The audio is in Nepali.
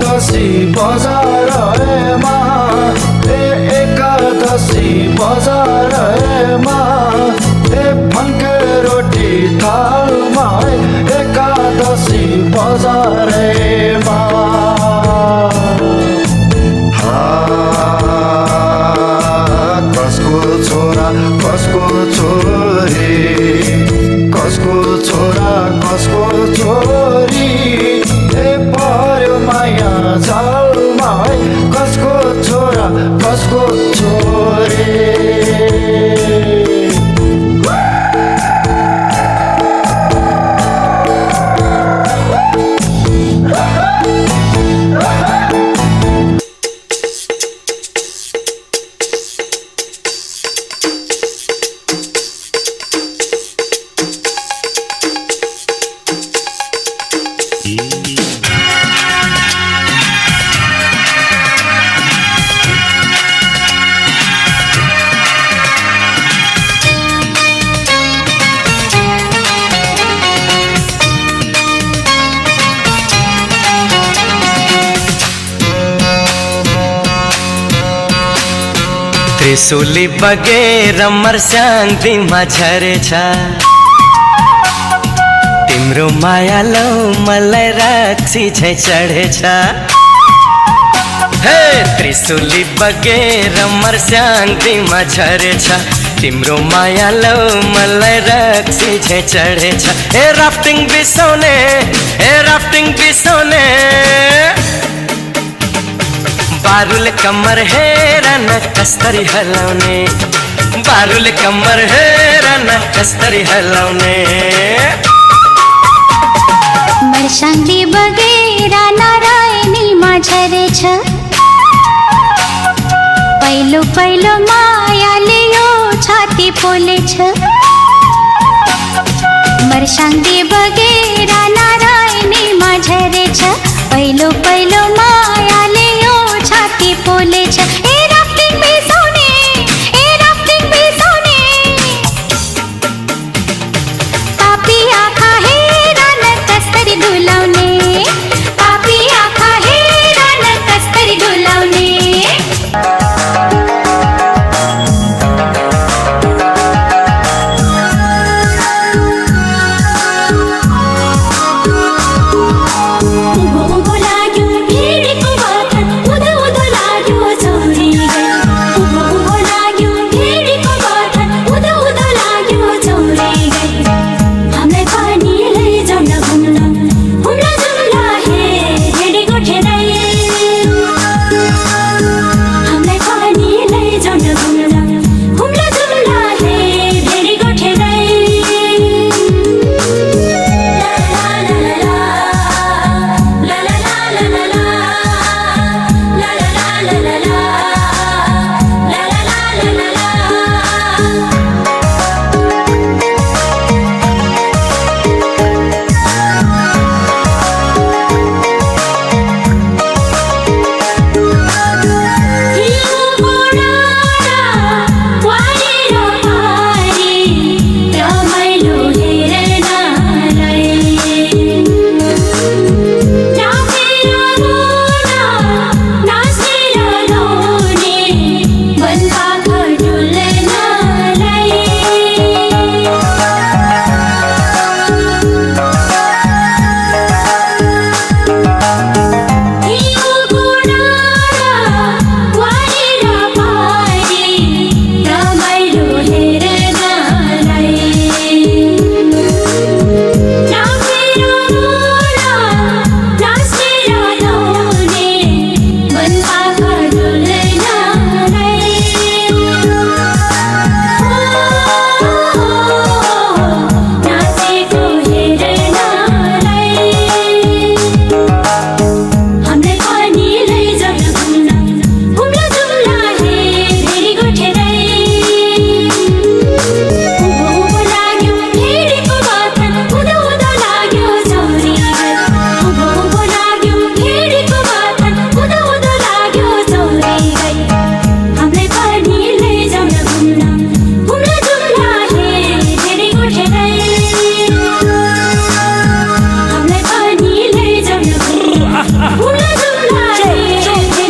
एकादशी बजारमा एकादशी बजारमा फन्के रोटी थालमा एकादशी बजारमा कसको छोरा कसको छोरी कसको छोरा कसको छोरी पर्यो माया जालमा कसको छोरा कसको छोरी त्रिशूली बगेर मर्स्याङ तिमा झरेछ तिम्रो माया लौ मलाई रक्सी झै चढेछ हे त्रिशूली बगेर मर्स्याङ तिमा झरेछ तिम्रो माया लौ मलाई रक्सी झै चढेछ हे राफ्टिङ बिसाउने बारुले कम्मर हेर न कस्तरी हलाउने बारुले कम्मर हेर न कस्तरी हलाउने मर्स्याङले बगेर नारायणीमा झरेछ पहिलो पहिलो मायाले यो छाती पोलेछ मर्स्याङले बगेर नारायणीमा झरेछ पहिलो पहिलो मायाले यो छाती पोलेछ ए राफ्टिङ बिसाउने पापी आँखा हेर न कस्तरी डुलाउने पापी आँखा हेर न कस्तरी डुलाउने डुलाउने